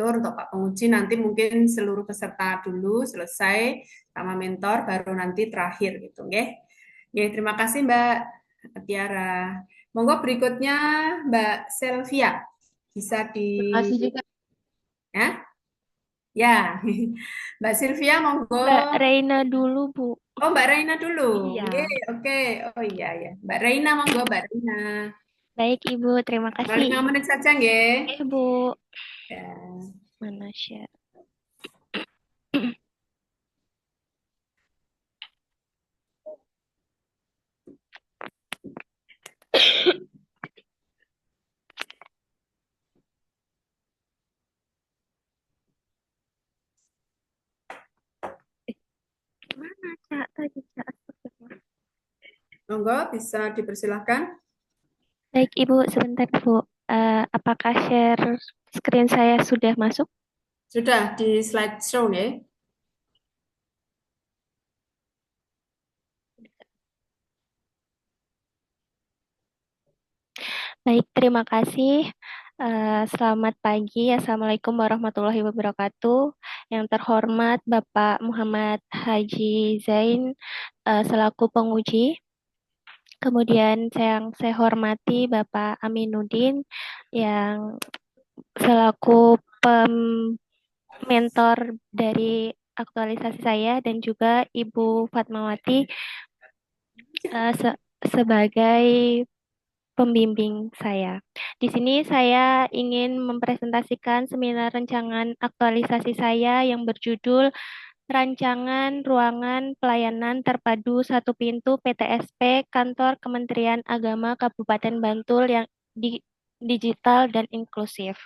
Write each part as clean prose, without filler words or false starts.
untuk Pak Penguji nanti mungkin seluruh peserta dulu selesai sama mentor baru nanti terakhir gitu nggih. Nggih, terima kasih Mbak Tiara. Monggo berikutnya Mbak Selvia. Bisa di Makasih juga ya? Ya. Mbak Sylvia monggo. Mbak Reina dulu, Bu. Oh, Mbak Raina dulu. Nggih, Iya. oke. Oh iya ya. Mbak Raina monggo Mbak Raina. Baik, Ibu. Terima Cuma kasih. 5 menit saja nggih. Bu. Ya. Mana share? Mana, Cak? Tadi, Cak. Monggo bisa dipersilahkan. Baik, Ibu. Sebentar, Bu. Apakah share screen saya sudah masuk? Sudah di slideshow nggih. Baik, terima kasih. Selamat pagi. Assalamualaikum warahmatullahi wabarakatuh. Yang terhormat Bapak Muhammad Haji Zain selaku penguji. Kemudian yang saya hormati Bapak Aminuddin yang selaku mentor dari aktualisasi saya dan juga Ibu Fatmawati sebagai pembimbing saya. Di sini saya ingin mempresentasikan seminar rancangan aktualisasi saya yang berjudul Rancangan Ruangan Pelayanan Terpadu Satu Pintu PTSP Kantor Kementerian Agama Kabupaten Bantul yang digital dan inklusif.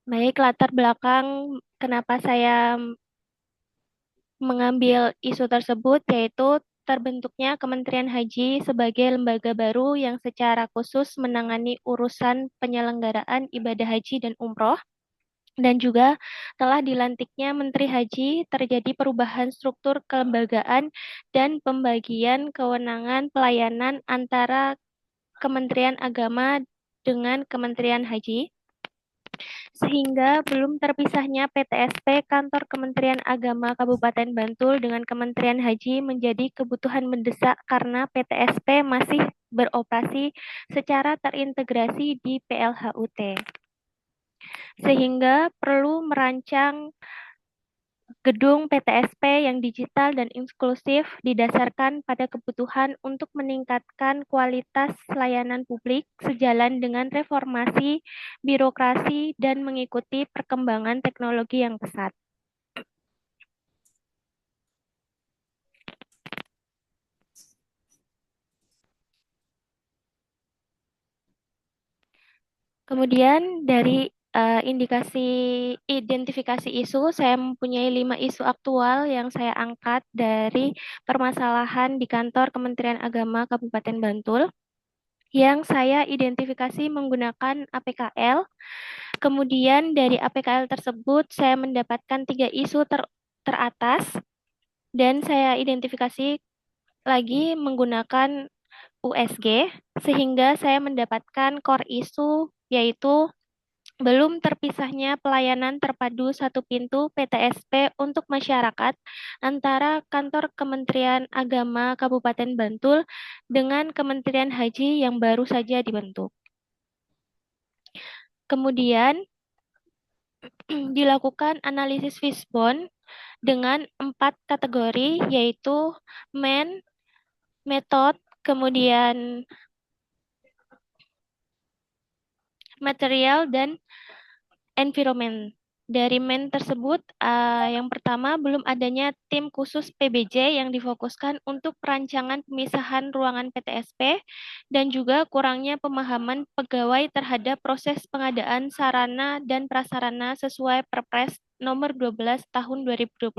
Baik, latar belakang kenapa saya mengambil isu tersebut yaitu terbentuknya Kementerian Haji sebagai lembaga baru yang secara khusus menangani urusan penyelenggaraan ibadah haji dan umroh dan juga telah dilantiknya Menteri Haji terjadi perubahan struktur kelembagaan dan pembagian kewenangan pelayanan antara Kementerian Agama dengan Kementerian Haji sehingga belum terpisahnya PTSP Kantor Kementerian Agama Kabupaten Bantul dengan Kementerian Haji menjadi kebutuhan mendesak karena PTSP masih beroperasi secara terintegrasi di PLHUT. Sehingga perlu merancang gedung PTSP yang digital dan inklusif didasarkan pada kebutuhan untuk meningkatkan kualitas layanan publik sejalan dengan reformasi birokrasi dan mengikuti perkembangan teknologi yang pesat. Kemudian dari identifikasi isu, saya mempunyai 5 isu aktual yang saya angkat dari permasalahan di kantor Kementerian Agama Kabupaten Bantul yang saya identifikasi menggunakan APKL. Kemudian dari APKL tersebut saya mendapatkan 3 isu teratas dan saya identifikasi lagi menggunakan USG sehingga saya mendapatkan core isu yaitu belum terpisahnya pelayanan terpadu satu pintu PTSP untuk masyarakat antara kantor Kementerian Agama Kabupaten Bantul dengan Kementerian Haji yang baru saja dibentuk. Kemudian dilakukan analisis fishbone dengan 4 kategori yaitu man, method, kemudian material, dan environment. Dari men tersebut, yang pertama belum adanya tim khusus PBJ yang difokuskan untuk perancangan pemisahan ruangan PTSP dan juga kurangnya pemahaman pegawai terhadap proses pengadaan sarana dan prasarana sesuai Perpres nomor 12 tahun 2021.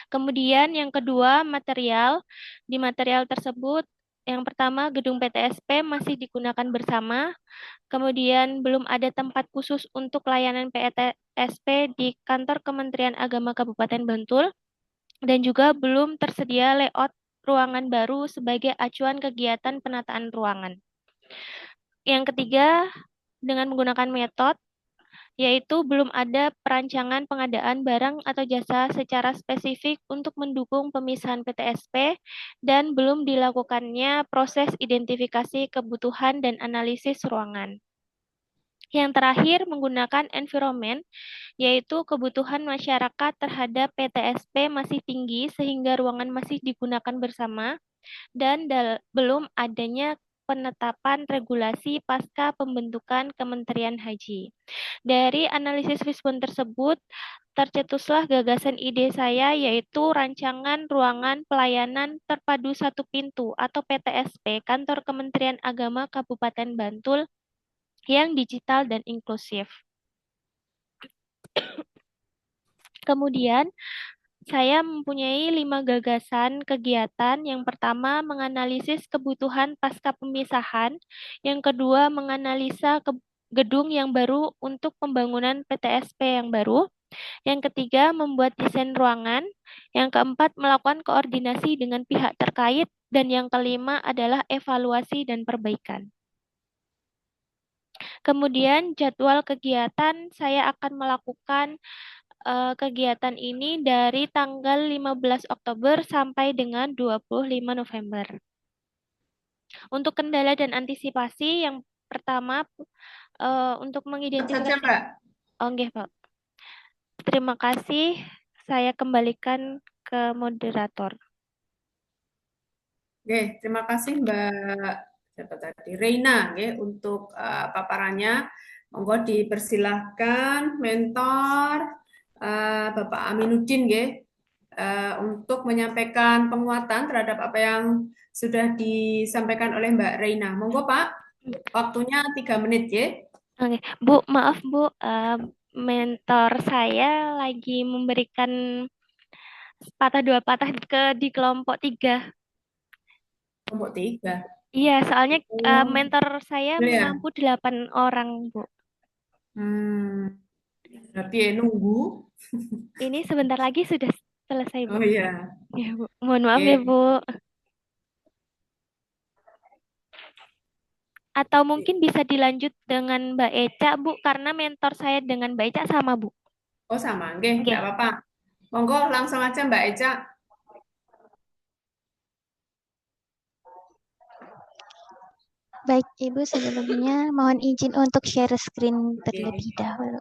Kemudian yang kedua, material. Di material tersebut, yang pertama gedung PTSP masih digunakan bersama, kemudian belum ada tempat khusus untuk layanan PTSP di kantor Kementerian Agama Kabupaten Bantul, dan juga belum tersedia layout ruangan baru sebagai acuan kegiatan penataan ruangan. Yang ketiga, dengan menggunakan metode, yaitu belum ada perancangan pengadaan barang atau jasa secara spesifik untuk mendukung pemisahan PTSP dan belum dilakukannya proses identifikasi kebutuhan dan analisis ruangan. Yang terakhir, menggunakan environment, yaitu kebutuhan masyarakat terhadap PTSP masih tinggi sehingga ruangan masih digunakan bersama dan belum adanya penetapan regulasi pasca pembentukan Kementerian Haji. Dari analisis respon tersebut, tercetuslah gagasan ide saya yaitu rancangan ruangan pelayanan terpadu satu pintu atau PTSP Kantor Kementerian Agama Kabupaten Bantul yang digital dan inklusif. Kemudian, saya mempunyai 5 gagasan kegiatan. Yang pertama, menganalisis kebutuhan pasca pemisahan. Yang kedua, menganalisa gedung yang baru untuk pembangunan PTSP yang baru. Yang ketiga, membuat desain ruangan. Yang keempat, melakukan koordinasi dengan pihak terkait. Dan yang kelima adalah evaluasi dan perbaikan. Kemudian jadwal kegiatan saya akan melakukan kegiatan ini dari tanggal 15 Oktober sampai dengan 25 November. Untuk kendala dan antisipasi, yang pertama untuk Saja, mengidentifikasi. Mbak. Oke, Pak. Terima kasih. Saya kembalikan ke moderator. Oke, terima kasih Mbak siapa tadi Reina untuk paparannya. Monggo dipersilahkan mentor Bapak Aminuddin untuk menyampaikan penguatan terhadap apa yang sudah disampaikan oleh Mbak Reina. Monggo Pak, waktunya 3 menit ya. Oke, Bu, maaf Bu, mentor saya lagi memberikan patah dua patah di kelompok 3. Kelompok 3. Iya, soalnya Oh, mentor saya ya. mampu 8 orang, Bu. Berarti nunggu. Ini sebentar lagi sudah selesai, Bu. Oh iya. Ya, Bu. Mohon maaf ya, Oke. Bu. Atau mungkin bisa dilanjut dengan Mbak Eca, Bu, karena mentor saya dengan Mbak Eca sama, Bu. Oh sama, oke, Oke. nggak apa-apa. Monggo langsung aja Mbak Eca. Baik, Ibu, sebelumnya mohon izin untuk share screen terlebih Oke. dahulu.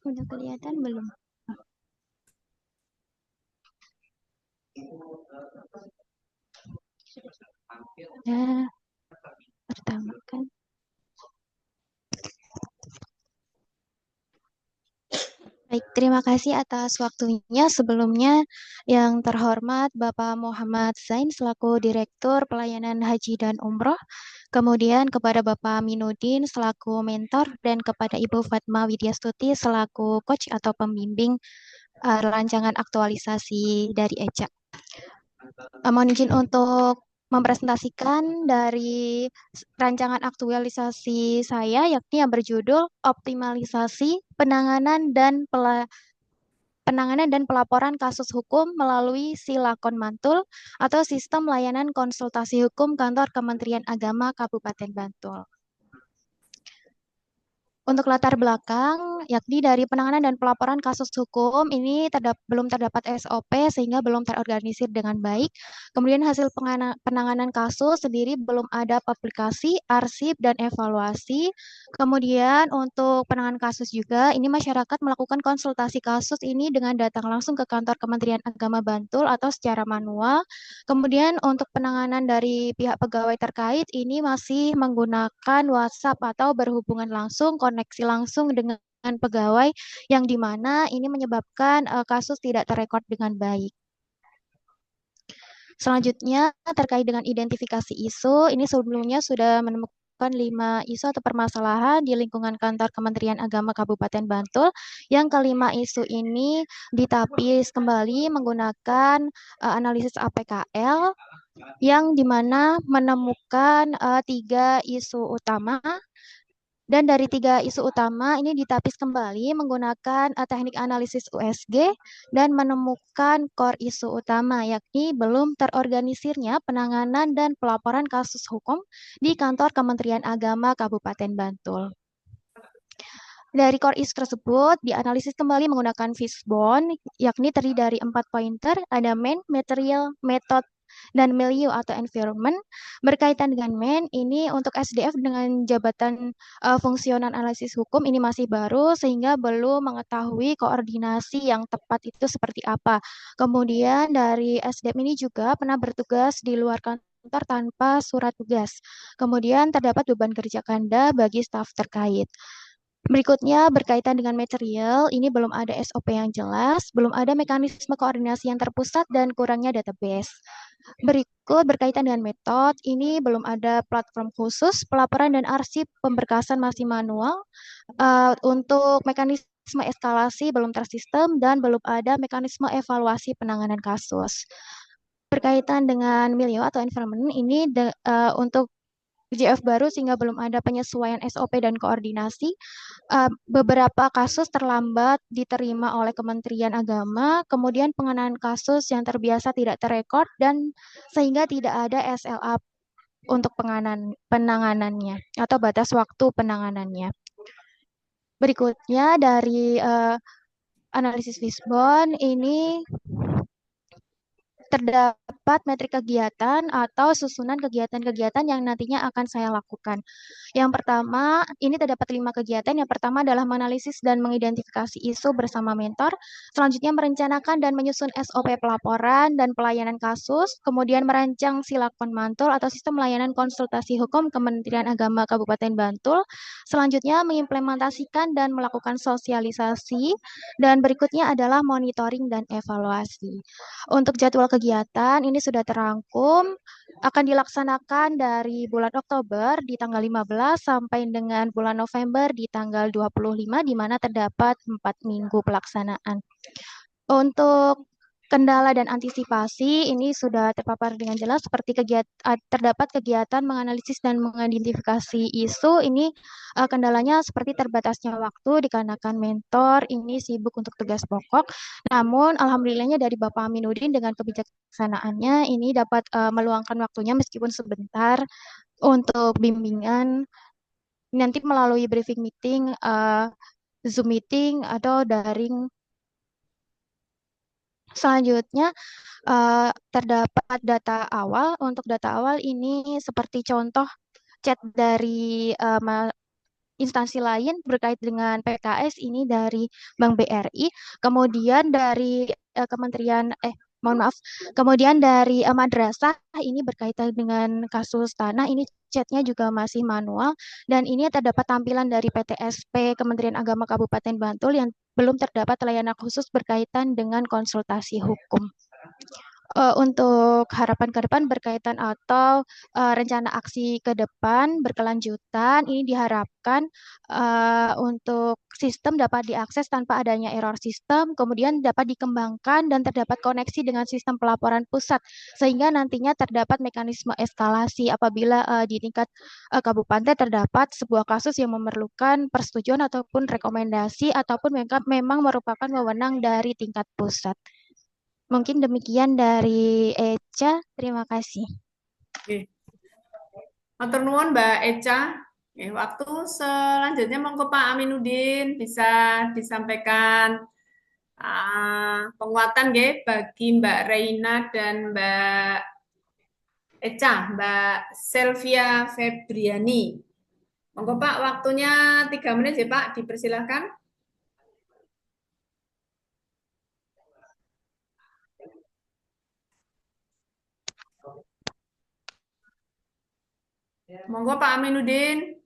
Udah kelihatan belum? Ya, pertama kan. Baik, terima kasih atas waktunya. Sebelumnya, yang terhormat Bapak Muhammad Zain selaku Direktur Pelayanan Haji dan Umroh, kemudian kepada Bapak Minudin selaku mentor, dan kepada Ibu Fatma Widyastuti selaku coach atau pembimbing rancangan aktualisasi dari ECA. Mohon izin untuk mempresentasikan dari rancangan aktualisasi saya, yakni yang berjudul Optimalisasi Penanganan dan Pelaporan Kasus Hukum melalui Silakon Mantul atau Sistem Layanan Konsultasi Hukum Kantor Kementerian Agama Kabupaten Bantul. Untuk latar belakang, yakni dari penanganan dan pelaporan kasus hukum ini belum terdapat SOP sehingga belum terorganisir dengan baik. Kemudian hasil penanganan kasus sendiri belum ada publikasi, arsip, dan evaluasi. Kemudian untuk penanganan kasus juga, ini masyarakat melakukan konsultasi kasus ini dengan datang langsung ke kantor Kementerian Agama Bantul atau secara manual. Kemudian untuk penanganan dari pihak pegawai terkait ini masih menggunakan WhatsApp atau berhubungan langsung, koneksi langsung dengan pegawai yang di mana ini menyebabkan kasus tidak terekod dengan baik. Selanjutnya terkait dengan identifikasi isu, ini sebelumnya sudah menemukan 5 isu atau permasalahan di lingkungan kantor Kementerian Agama Kabupaten Bantul. Yang kelima isu ini ditapis kembali menggunakan analisis APKL yang dimana menemukan 3 isu utama. Dan dari 3 isu utama ini ditapis kembali menggunakan teknik analisis USG dan menemukan core isu utama, yakni belum terorganisirnya penanganan dan pelaporan kasus hukum di kantor Kementerian Agama Kabupaten Bantul. Dari core isu tersebut dianalisis kembali menggunakan fishbone, yakni terdiri dari 4 pointer, ada main, material, method, dan milieu atau environment. Berkaitan dengan main, ini untuk SDF dengan jabatan fungsional analisis hukum ini masih baru sehingga belum mengetahui koordinasi yang tepat itu seperti apa. Kemudian dari SDF ini juga pernah bertugas di luar kantor tanpa surat tugas. Kemudian terdapat beban kerja ganda bagi staf terkait. Berikutnya berkaitan dengan material, ini belum ada SOP yang jelas, belum ada mekanisme koordinasi yang terpusat dan kurangnya database. Berikut berkaitan dengan metode, ini belum ada platform khusus, pelaporan dan arsip pemberkasan masih manual. Untuk mekanisme eskalasi belum tersistem dan belum ada mekanisme evaluasi penanganan kasus. Berkaitan dengan milieu atau environment, ini untuk JF baru sehingga belum ada penyesuaian SOP dan koordinasi. Beberapa kasus terlambat diterima oleh Kementerian Agama, kemudian pengenaan kasus yang terbiasa tidak terrekord dan sehingga tidak ada SLA untuk penanganannya atau batas waktu penanganannya. Berikutnya dari analisis fishbone ini terdapat metrik kegiatan atau susunan kegiatan-kegiatan yang nantinya akan saya lakukan. Yang pertama, ini terdapat 5 kegiatan. Yang pertama adalah menganalisis dan mengidentifikasi isu bersama mentor. Selanjutnya merencanakan dan menyusun SOP pelaporan dan pelayanan kasus. Kemudian merancang silakon mantul atau sistem layanan konsultasi hukum Kementerian Agama Kabupaten Bantul. Selanjutnya mengimplementasikan dan melakukan sosialisasi. Dan berikutnya adalah monitoring dan evaluasi. Untuk jadwal kegiatan ini sudah terangkum, akan dilaksanakan dari bulan Oktober di tanggal 15 sampai dengan bulan November di tanggal 25, di mana terdapat 4 minggu pelaksanaan. Untuk kendala dan antisipasi ini sudah terpapar dengan jelas seperti terdapat kegiatan menganalisis dan mengidentifikasi isu. Ini kendalanya seperti terbatasnya waktu dikarenakan mentor ini sibuk untuk tugas pokok. Namun alhamdulillahnya dari Bapak Aminuddin dengan kebijaksanaannya ini dapat meluangkan waktunya meskipun sebentar untuk bimbingan nanti melalui briefing meeting, Zoom meeting atau daring. Selanjutnya terdapat data awal. Untuk data awal ini seperti contoh chat dari instansi lain berkait dengan PKS ini dari Bank BRI, kemudian dari mohon maaf, kemudian dari madrasah ini berkaitan dengan kasus tanah ini chatnya juga masih manual dan ini terdapat tampilan dari PTSP Kementerian Agama Kabupaten Bantul yang belum terdapat layanan khusus berkaitan dengan konsultasi hukum. Untuk harapan ke depan berkaitan atau rencana aksi ke depan berkelanjutan, ini diharapkan untuk sistem dapat diakses tanpa adanya error sistem, kemudian dapat dikembangkan dan terdapat koneksi dengan sistem pelaporan pusat, sehingga nantinya terdapat mekanisme eskalasi apabila di tingkat kabupaten terdapat sebuah kasus yang memerlukan persetujuan ataupun rekomendasi ataupun memang merupakan wewenang dari tingkat pusat. Mungkin demikian dari Eca. Terima kasih. Oke. Matur nuwun Mbak Eca. Waktu selanjutnya monggo Pak Aminuddin bisa disampaikan penguatan bagi Mbak Reina dan Mbak Eca, Mbak Selvia Febriani. Monggo Pak, waktunya 3 menit ya Pak, dipersilahkan. Monggo Pak Aminuddin.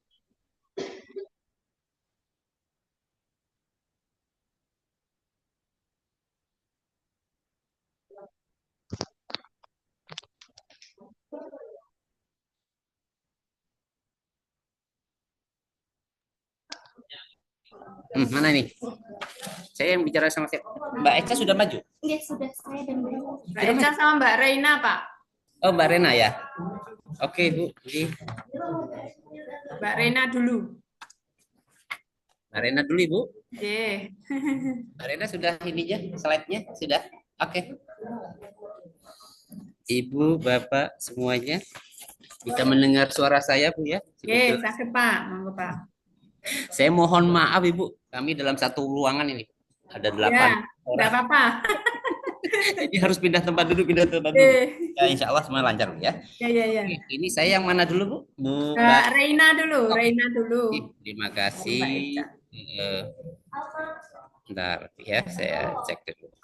Mana nih? Saya yang bicara sama siapa? Mbak Eca sudah maju? Iya, sudah. Saya dan Mbak Eca sama Mbak Reina, Pak. Oh, Mbak Rena ya. Oke, Bu. Jadi Mbak Reina dulu. Mbak Rena dulu Ibu. Oke. Mbak Rena sudah ini ya, slide-nya sudah. Oke. Ibu, Bapak semuanya bisa mendengar suara saya Bu ya? Cukup Oke, jelas. sakit Pak. Monggo Pak. Saya mohon maaf Ibu, kami dalam satu ruangan ini. Ada 8 Ya, enggak orang. apa-apa. Jadi harus pindah tempat duduk, pindah tempat duduk. Oke. Ya, insya Allah semua lancar Bu ya. Ya, ya, ya. Oke, ini saya yang mana dulu Bu? Bu Mbak. Reina dulu, Oh, Reina dulu. terima Mbak kasih. Eca. Bentar ya, saya cek dulu.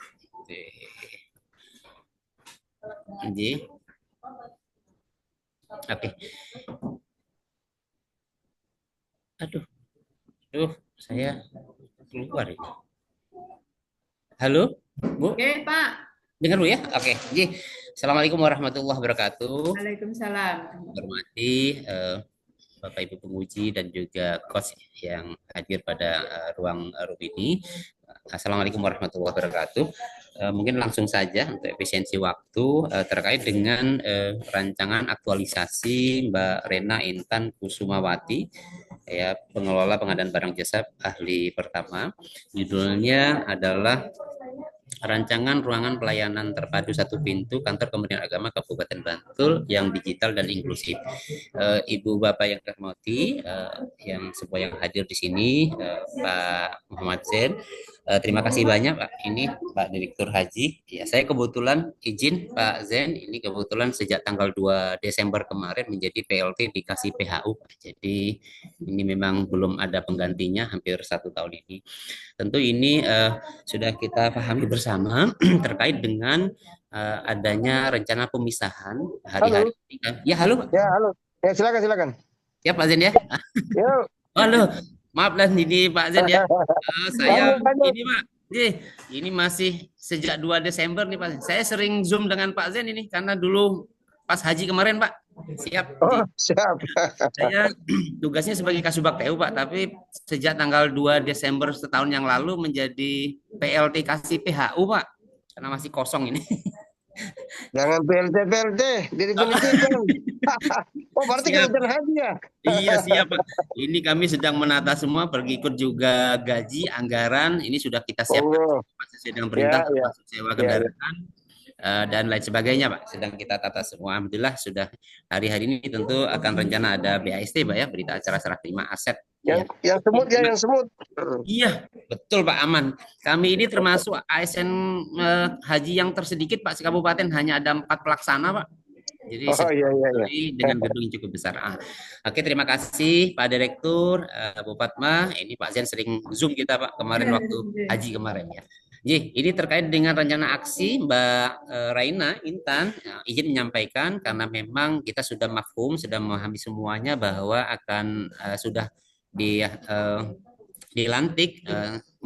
Ini. Oke. Aduh, saya keluar ini. Halo, Bu, Oke, Pak. dengar Bu ya? Oke. Jadi, Assalamualaikum warahmatullahi wabarakatuh. Waalaikumsalam. Hormati Bapak Ibu penguji dan juga coach yang hadir pada ruang room ini. Assalamualaikum warahmatullahi wabarakatuh. Mungkin langsung saja untuk efisiensi waktu terkait dengan rancangan aktualisasi Mbak Rena Intan Kusumawati, ya, pengelola pengadaan barang jasa ahli pertama. Judulnya adalah Rancangan Ruangan Pelayanan Terpadu Satu Pintu Kantor Kementerian Agama Kabupaten Bantul yang digital dan inklusif. Ibu Bapak yang terhormati, yang semua yang hadir di sini, Pak Muhammad Zain, terima kasih banyak Pak. Ini Pak Direktur Haji. Ya, saya kebetulan izin Pak Zain, ini kebetulan sejak tanggal 2 Desember kemarin menjadi PLT dikasih PHU. Jadi ini memang belum ada penggantinya hampir 1 tahun ini. Tentu ini sudah kita pahami bersama terkait dengan adanya rencana pemisahan hari-hari ini kan. Ya, halo. Ya, halo. Ya, silakan. Ya, Pak Zen ya. Yuk. Halo. Maaf lah ini Pak Zen ya. Saya ini Pak. Ini masih sejak 2 Desember nih Pak. Saya sering Zoom dengan Pak Zen ini karena dulu pas haji kemarin Pak. Siap. Oh, siap. Saya tugasnya sebagai Kasubag TU Pak, tapi sejak tanggal 2 Desember setahun yang lalu menjadi PLT kasih PHU Pak, karena masih kosong ini. Jangan PLT, didefinisikan. Oh, berarti Siap. kementerian haji ya? Iya siap Pak. Ini kami sedang menata semua, berikut juga gaji, anggaran, ini sudah kita siapkan sesuai dengan perintah, termasuk sewa kendaraan. Dan lain sebagainya Pak, sedang kita tata semua. Alhamdulillah sudah hari-hari ini tentu akan rencana ada BAST Pak ya, berita acara serah terima aset. Yang semut ya, yang semut. Iya, betul Pak Aman. Kami ini termasuk ASN haji yang tersedikit Pak, sekabupaten hanya ada 4 pelaksana Pak. Jadi dengan gedung yang cukup besar. Oke, terima kasih Pak Direktur, Bu Fatma. Ini Pak Zen sering Zoom kita Pak kemarin waktu haji kemarin ya. Jadi ini terkait dengan rencana aksi Mbak Raina Intan, izin menyampaikan karena memang kita sudah mafhum, sudah memahami semuanya bahwa akan sudah dilantik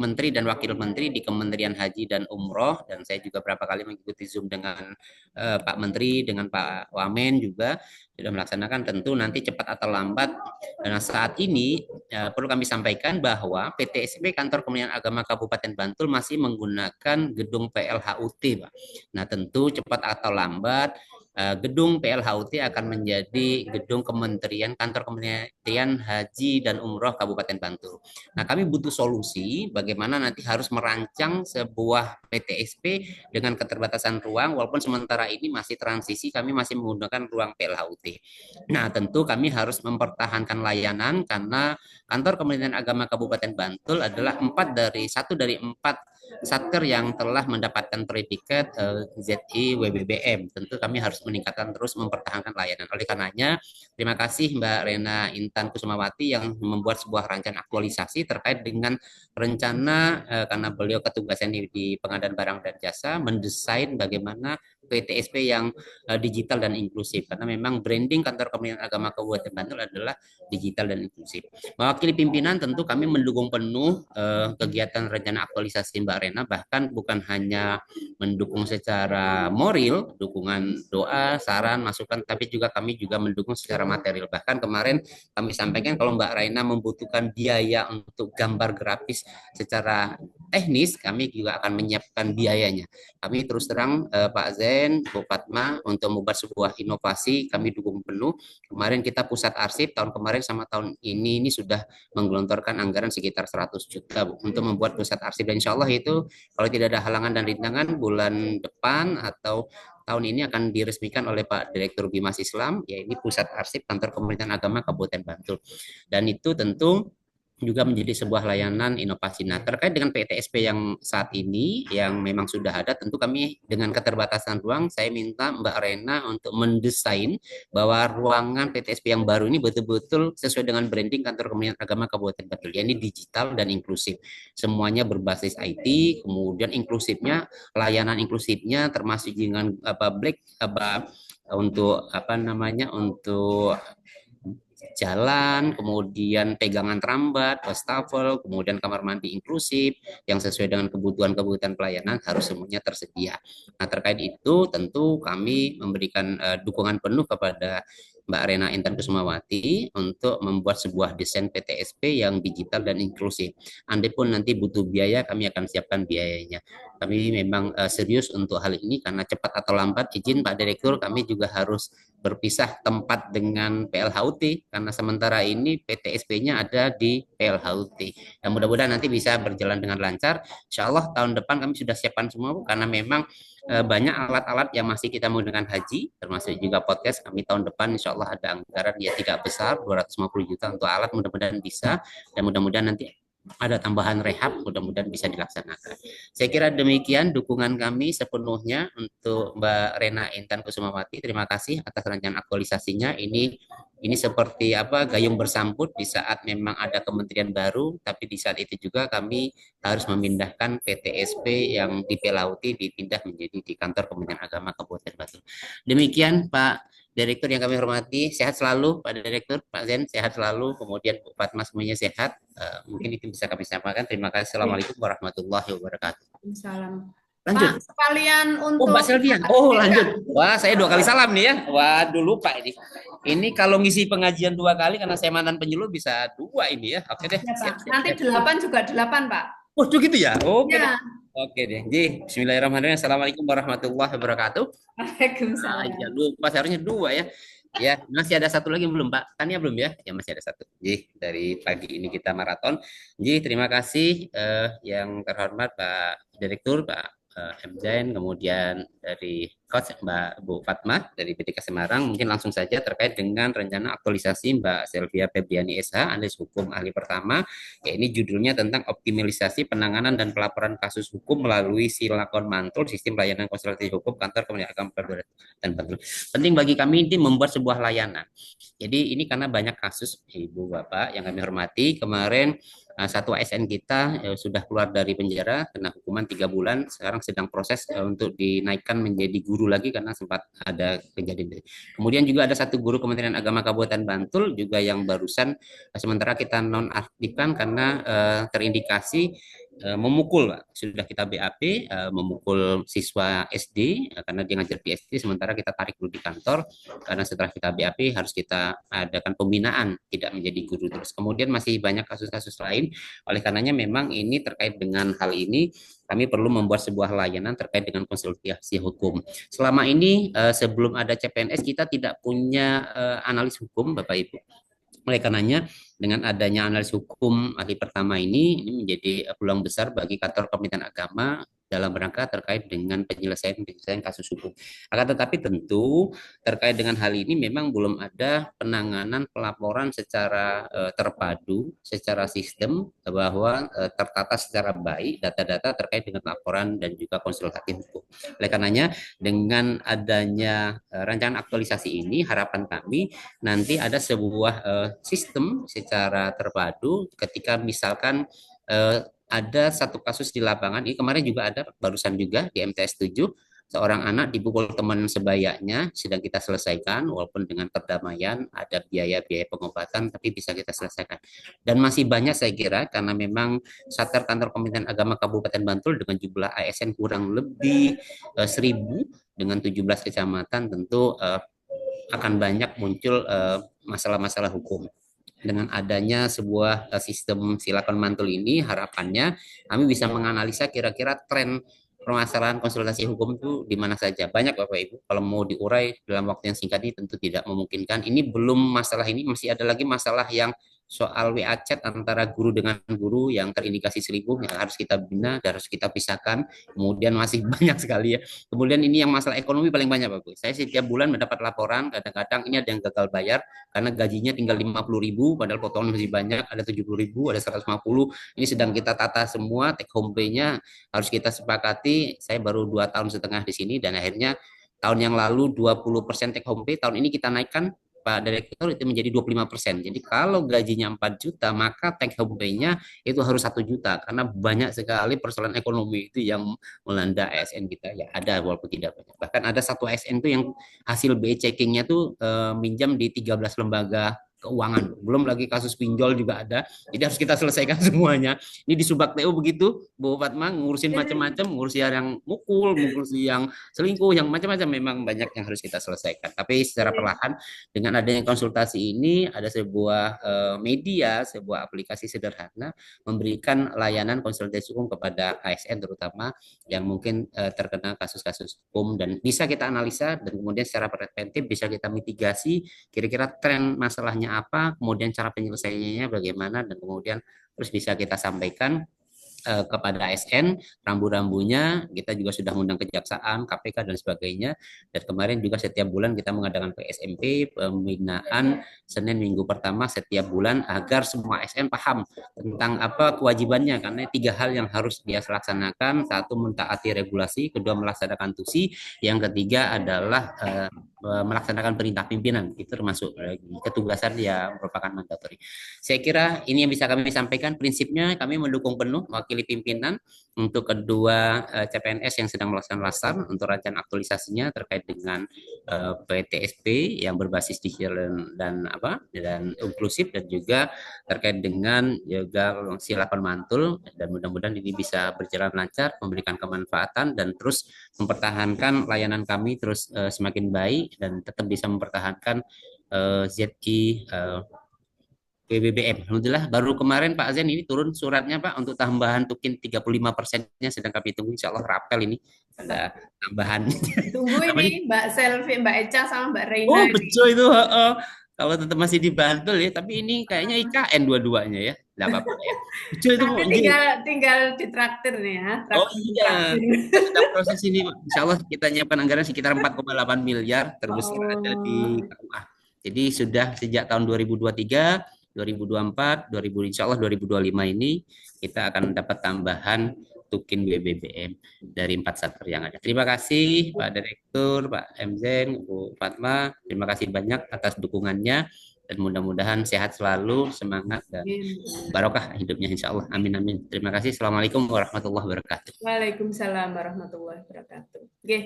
menteri dan wakil menteri di Kementerian Haji dan Umroh, dan saya juga berapa kali mengikuti Zoom dengan Pak Menteri, dengan Pak Wamen juga sudah melaksanakan. Tentu nanti cepat atau lambat. Dan saat ini perlu kami sampaikan bahwa PTSP Kantor Kementerian Agama Kabupaten Bantul masih menggunakan gedung PLHUT Pak. Nah tentu cepat atau lambat gedung PLHUT akan menjadi gedung Kementerian Kantor Kementerian Haji dan Umroh Kabupaten Bantul. Nah, kami butuh solusi bagaimana nanti harus merancang sebuah PTSP dengan keterbatasan ruang, walaupun sementara ini masih transisi, kami masih menggunakan ruang PLHUT. Nah, tentu kami harus mempertahankan layanan karena Kantor Kementerian Agama Kabupaten Bantul adalah satu dari empat satker yang telah mendapatkan predikat ZI WBBM. Tentu kami harus meningkatkan terus mempertahankan layanan. Oleh karenanya, terima kasih Mbak Rena Intan Kusumawati yang membuat sebuah rancangan aktualisasi terkait dengan rencana karena beliau ketugasan di pengadaan barang dan jasa mendesain bagaimana PTSP yang digital dan inklusif, karena memang branding Kantor Kementerian Agama Kabupaten Bantul adalah digital dan inklusif. Mewakili pimpinan tentu kami mendukung penuh kegiatan rencana aktualisasi Mbak Rena, bahkan bukan hanya mendukung secara moral, dukungan doa, saran, masukan, tapi juga kami juga mendukung secara material. Bahkan kemarin kami sampaikan kalau Mbak Rena membutuhkan biaya untuk gambar grafis secara teknis kami juga akan menyiapkan biayanya. Kami terus terang Pak Zen, Bu Fatma, untuk membuat sebuah inovasi kami dukung penuh. Kemarin kita pusat arsip tahun kemarin sama tahun ini sudah menggelontorkan anggaran sekitar 100 juta Bu, untuk membuat pusat arsip, dan insya Allah itu kalau tidak ada halangan dan rintangan bulan depan atau tahun ini akan diresmikan oleh Pak Direktur Bimas Islam, yaitu Pusat Arsip Kantor Kementerian Agama Kabupaten Bantul. Dan itu tentu juga menjadi sebuah layanan inovasi. Nah, terkait dengan PTSP yang saat ini, yang memang sudah ada, tentu kami dengan keterbatasan ruang, saya minta Mbak Rena untuk mendesain bahwa ruangan PTSP yang baru ini betul-betul sesuai dengan branding Kantor Kementerian Agama Kabupaten Bantul, yakni digital dan inklusif. Semuanya berbasis IT, kemudian inklusifnya, layanan inklusifnya termasuk dengan public untuk untuk jalan, kemudian pegangan terambat, wastafel, kemudian kamar mandi inklusif yang sesuai dengan kebutuhan pelayanan harus semuanya tersedia. Nah, terkait itu tentu kami memberikan dukungan penuh kepada Mbak Rena Intan Kusumawati untuk membuat sebuah desain PTSP yang digital dan inklusif. Andai pun nanti butuh biaya, kami akan siapkan biayanya. Kami memang serius untuk hal ini karena cepat atau lambat, izin Pak Direktur, kami juga harus berpisah tempat dengan PLHUT karena sementara ini PTSP-nya ada di PLHUT. Dan mudah-mudahan nanti bisa berjalan dengan lancar. Insya Allah tahun depan kami sudah siapkan semua Bu, karena memang banyak alat-alat yang masih kita menggunakan haji, termasuk juga podcast. Kami tahun depan insya Allah ada anggaran ya tidak besar, 250 juta untuk alat, mudah-mudahan bisa, dan mudah-mudahan nanti ada tambahan rehab, mudah-mudahan bisa dilaksanakan. Saya kira demikian dukungan kami sepenuhnya untuk Mbak Rena Intan Kusumawati. Terima kasih atas rencana aktualisasinya. Ini seperti gayung bersambut di saat memang ada kementerian baru, tapi di saat itu juga kami harus memindahkan PTSP yang di Pelauti dipindah menjadi di kantor Kementerian Agama Kabupaten Bantul. Demikian Pak Direktur yang kami hormati, sehat selalu Pak Direktur, Pak Zen sehat selalu, kemudian Bu Fatma semuanya sehat. Mungkin itu bisa kami sampaikan. Terima kasih. Assalamualaikum warahmatullahi wabarakatuh. Salam. Lanjut. Pak, sekalian Oh, untuk Mbak Selvian. Oh, lanjut. Wah, saya 2 kali salam nih ya. Waduh, lupa ini. Ini kalau ngisi pengajian 2 kali karena saya mantan penyuluh bisa 2 ini ya. Oke deh. Ya, Pak. Siap. Nanti 8 juga 8, Pak. Oh, gitu ya. Oke deh. Ya. Oke deh. Jadi, bismillahirrahmanirrahim. Assalamualaikum warahmatullahi wabarakatuh. Waalaikumsalam. Ya, lupa seharusnya 2 ya. Ya, masih ada satu lagi belum, Pak? Tanya belum ya? Ya, masih ada satu. Jadi, dari pagi ini kita maraton. Jadi, terima kasih yang terhormat Pak Direktur, Pak M. Zain, kemudian dari Coach Mbak Bu Fatma dari PTK Semarang. Mungkin langsung saja terkait dengan rencana aktualisasi Mbak Selvia Febriani SH, analis hukum ahli pertama. Ya, ini judulnya tentang optimalisasi penanganan dan pelaporan kasus hukum melalui Silakon Mantul, sistem layanan konsultasi hukum kantor Kementerian Agama Kabupaten Bantul. Penting bagi kami ini membuat sebuah layanan. Jadi ini karena banyak kasus Ibu Bapak yang kami hormati. Kemarin satu ASN kita sudah keluar dari penjara kena hukuman 3 bulan, sekarang sedang proses untuk dinaikkan menjadi guru lagi karena sempat ada kejadian. Kemudian juga ada satu guru Kementerian Agama Kabupaten Bantul juga yang barusan sementara kita nonaktifkan karena terindikasi memukul, sudah kita BAP, memukul siswa SD karena dia ngajar di SD, sementara kita tarik dulu di kantor karena setelah kita BAP harus kita adakan pembinaan tidak menjadi guru terus. Kemudian masih banyak kasus-kasus lain, oleh karenanya memang ini terkait dengan hal ini kami perlu membuat sebuah layanan terkait dengan konsultasi hukum. Selama ini sebelum ada CPNS kita tidak punya analis hukum Bapak Ibu. Oleh karenanya dengan adanya analis hukum ahli pertama ini menjadi peluang besar bagi kantor Kementerian Agama dalam rangka terkait dengan penyelesaian kasus hukum. Akan tetapi tentu terkait dengan hal ini memang belum ada penanganan pelaporan secara terpadu, secara sistem bahwa tertata secara baik data-data terkait dengan laporan dan juga konsultasi hukum. Oleh karenanya dengan adanya rancangan aktualisasi ini harapan kami nanti ada sebuah sistem secara terpadu ketika misalkan ada satu kasus di lapangan, ini kemarin juga ada barusan juga di MTS 7, seorang anak dipukul teman sebayanya, sedang kita selesaikan, walaupun dengan perdamaian, ada biaya-biaya pengobatan, tapi bisa kita selesaikan. Dan masih banyak saya kira, karena memang Satker Kantor Kementerian Agama Kabupaten Bantul dengan jumlah ASN kurang lebih 1.000, dengan 17 kecamatan, tentu akan banyak muncul masalah-masalah hukum. dengan adanya sebuah sistem silakan mantul ini, harapannya kami bisa menganalisa kira-kira tren permasalahan konsultasi hukum itu di mana saja. Banyak Bapak Ibu, kalau mau diurai dalam waktu yang singkat ini tentu tidak memungkinkan. Ini belum masalah ini, masih ada lagi masalah yang soal WA chat antara guru dengan guru yang terindikasi selingkuh yang harus kita bina dan harus kita pisahkan. Kemudian masih banyak sekali ya. Kemudian ini yang masalah ekonomi paling banyak Bapak. Saya setiap bulan mendapat laporan, kadang-kadang ini ada yang gagal bayar karena gajinya tinggal 50.000, padahal potongan masih banyak, ada 70.000, ada 150. Ini sedang kita tata semua, take home pay-nya harus kita sepakati. Saya baru 2 tahun setengah di sini dan akhirnya tahun yang lalu 20% take home pay, tahun ini kita naikkan Pak Direktur itu menjadi 25%. Jadi kalau gajinya 4 juta, maka take home pay-nya itu harus 1 juta karena banyak sekali persoalan ekonomi itu yang melanda ASN kita. Ya ada walaupun tidak banyak. Bahkan ada satu ASN itu yang hasil BI checking-nya tuh minjam di 13 lembaga keuangan. Belum lagi kasus pinjol juga ada. Jadi harus kita selesaikan semuanya. Ini di Subak TU begitu, Bu Fatma ngurusin macam-macam, ngurus yang mukul, ngurus yang selingkuh, yang macam-macam, memang banyak yang harus kita selesaikan. Tapi secara perlahan dengan adanya konsultasi ini ada sebuah media, sebuah aplikasi sederhana memberikan layanan konsultasi hukum kepada ASN terutama yang mungkin terkena kasus-kasus hukum dan bisa kita analisa dan kemudian secara preventif bisa kita mitigasi kira-kira tren masalahnya apa, kemudian cara penyelesaiannya bagaimana dan kemudian terus bisa kita sampaikan kepada ASN, rambu-rambunya. Kita juga sudah mengundang kejaksaan, KPK dan sebagainya. Dan kemarin juga setiap bulan kita mengadakan PSMP, pembinaan Senin minggu pertama setiap bulan agar semua ASN paham tentang apa kewajibannya, karena 3 hal yang harus dia laksanakan: satu, mentaati regulasi; kedua, melaksanakan tusi; yang ketiga adalah melaksanakan perintah pimpinan. Itu termasuk ketugasan yang merupakan mandatori. Saya kira ini yang bisa kami sampaikan. Prinsipnya kami mendukung penuh mewakili pimpinan untuk kedua CPNS yang sedang melaksanakan lasar untuk rancangan aktualisasinya terkait dengan PTSP yang berbasis digital dan inklusif, dan juga terkait dengan juga silakan mantul, dan mudah-mudahan ini bisa berjalan lancar, memberikan kemanfaatan dan terus mempertahankan layanan kami terus semakin baik dan tetap bisa mempertahankan ZI PBBM. Alhamdulillah baru kemarin Pak Zen ini turun suratnya Pak untuk tambahan tukin 35%-nya, sedang kami tunggu, insya Allah rapel ini ada tambahan. Tunggu ini Mbak Selvi, Mbak Eca sama Mbak Reina. Oh betul itu. Kalau tetap masih di Bantul ya, tapi ini kayaknya IKN dua-duanya ya. Tidak apa-apa ya. Betul itu. Nanti tinggal ditraktir nih ya. Oh iya, sedang proses ini. Insya Allah kita nyiapkan anggaran sekitar 4,8 miliar terbesar ada di KUA. Jadi sudah sejak tahun 2023, 2024, insya Allah 2025 ini kita akan dapat tambahan tukin BBBM dari 4 satker yang ada. Terima kasih Pak Direktur, Pak Mzen, Bu Fatma. Terima kasih banyak atas dukungannya dan mudah-mudahan sehat selalu, semangat dan barokah hidupnya insya Allah. Amin amin. Terima kasih. Assalamualaikum warahmatullahi wabarakatuh. Waalaikumsalam warahmatullahi wabarakatuh. Oke.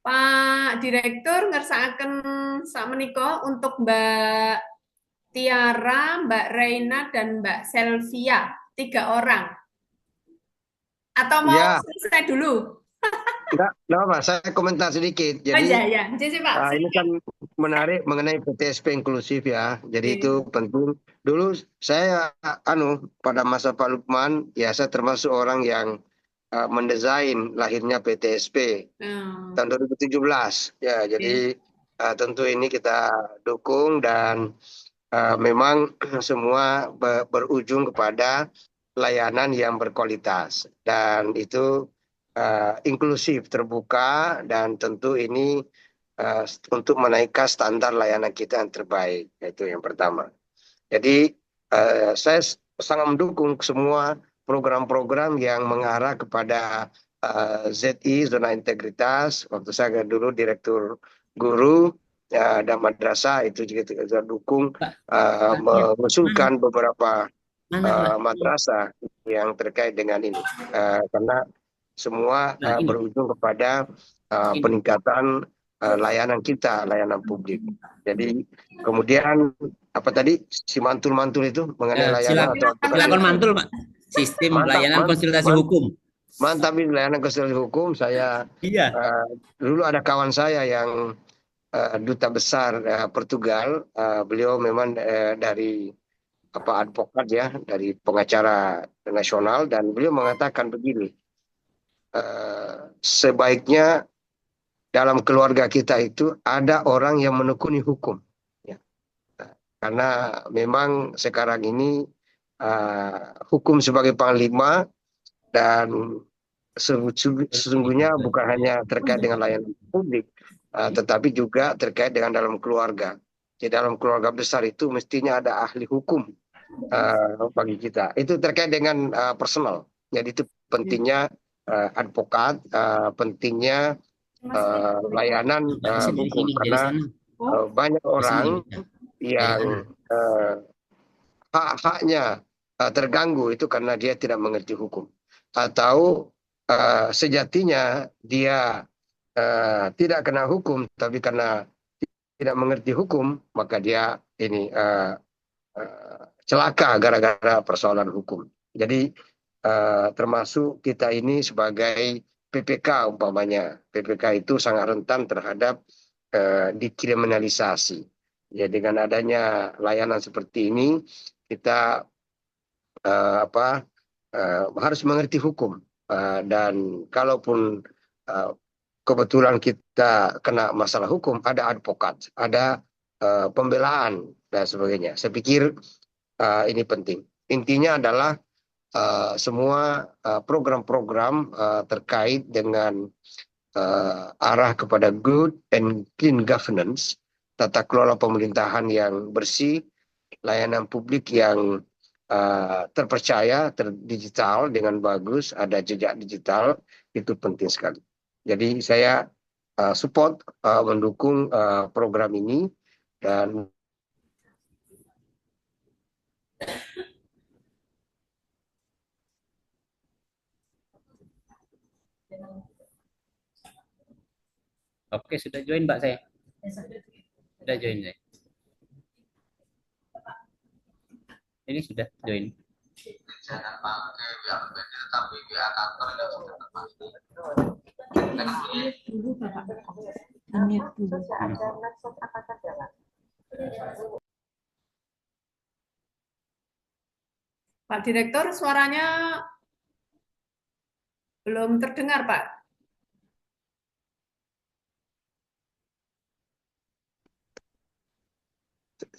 Pak Direktur ngersakaken sakmenika untuk Mbak Tiara, Mbak Reina dan Mbak Selvia, 3 orang. Atau mau selesai dulu? Enggak apa, saya komentar sedikit. Jadi, ya. Jadi, Pak. Ini kan menarik mengenai PTSP inklusif ya. Jadi itu penting. Dulu saya pada masa Pak Lukman, ya saya termasuk orang yang mendesain lahirnya PTSP tahun 2017. Ya, jadi tentu ini kita dukung dan memang semua berujung kepada layanan yang berkualitas dan itu inklusif, terbuka, dan tentu ini untuk menaikkan standar layanan kita yang terbaik. Itu yang pertama. Jadi saya sangat mendukung semua program-program yang mengarah kepada ZI, zona integritas. Waktu saya dulu direktur guru dan madrasah, itu juga kita dukung mengusulkan beberapa madrasah yang terkait dengan ini, karena semua berujung kepada peningkatan layanan kita, layanan publik. Jadi kemudian apa tadi si mantul-mantul itu mengenai layanan silakan mantul Pak, sistem layanan konsultasi hukum. Mantap, ini layanan konsultasi hukum. Saya dulu ada kawan saya yang duta besar Portugal. Beliau memang dari advokat ya, dari pengacara nasional, dan beliau mengatakan begini, sebaiknya dalam keluarga kita itu ada orang yang menekuni hukum, ya. Karena memang sekarang ini hukum sebagai panglima, dan sesungguhnya bukan hanya terkait dengan layanan publik, tetapi juga terkait dengan dalam keluarga. Di dalam keluarga besar itu mestinya ada ahli hukum bagi kita. Itu terkait dengan personal. Jadi itu pentingnya advokat, pentingnya layanan hukum, karena banyak orang yang hak-haknya terganggu itu karena dia tidak mengerti hukum, atau sejatinya dia tidak kena hukum, tapi karena tidak mengerti hukum maka dia ini celaka gara-gara persoalan hukum. Jadi termasuk kita ini sebagai PPK umpamanya, PPK itu sangat rentan terhadap dikriminalisasi. Ya, dengan adanya layanan seperti ini kita harus mengerti hukum, dan kalaupun kebetulan kita kena masalah hukum, ada advokat, ada pembelaan dan sebagainya. Saya pikir ini penting. Intinya adalah semua program-program terkait dengan arah kepada good and clean governance, tata kelola pemerintahan yang bersih, layanan publik yang terpercaya, terdigital dengan bagus, ada jejak digital, itu penting sekali. Jadi saya support, mendukung program ini, dan Oke, sudah join Mbak saya. Sudah join saya. Ini sudah join. Jangan pakai pihak beda, tapi pihak kantor yang sudah terpasti. Pak Direktur, suaranya belum terdengar, Pak.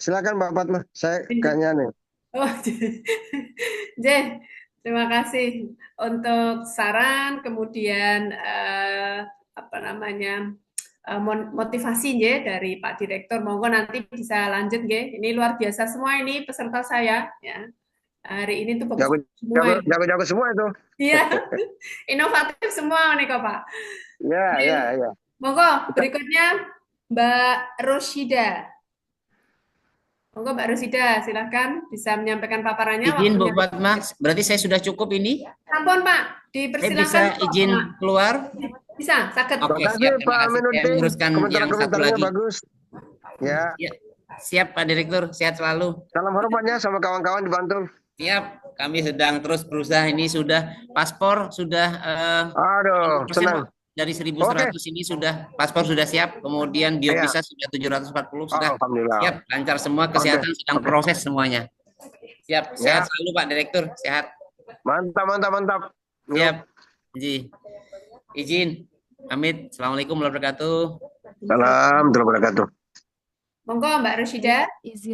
silakan Mbak Fatma, saya kayaknya nih. Oh, J, terima kasih untuk saran, kemudian motivasi J dari Pak Direktur. Monggo nanti bisa lanjut J. Ini luar biasa semua ini peserta saya ya. Hari ini tuh bagus semua. Jago-jago semua itu. Iya, inovatif semua nih kok Pak. Ya. Monggo berikutnya Mbak Roshida. Monggo Mbak Rosida, silakan bisa menyampaikan paparannya. Izin Bu Fatma, berarti saya sudah cukup ini? Ampun Pak, dipersilakan. Saya bisa izin keluar? Bisa, sakit. Oke, siap. Terima kasih. Saya menguruskan yang satu lagi. Bagus. Ya. Siap Pak Direktur, sehat selalu. Salam hormatnya sama kawan-kawan di Bantul. Siap, kami sedang terus berusaha. Ini sudah paspor, sudah aduh, senang. Dari 1.100 ini sudah paspor sudah siap, kemudian biovisa sudah 740 sudah siap, lancar semua, kesehatan sedang proses semuanya. Siap, sehat selalu Pak Direktur, sehat. Mantap. Siap. Izin. Amit. Assalamualaikum warahmatullahi wabarakatuh. Salam warahmatullahi wabarakatuh. Monggo Mbak Roshida.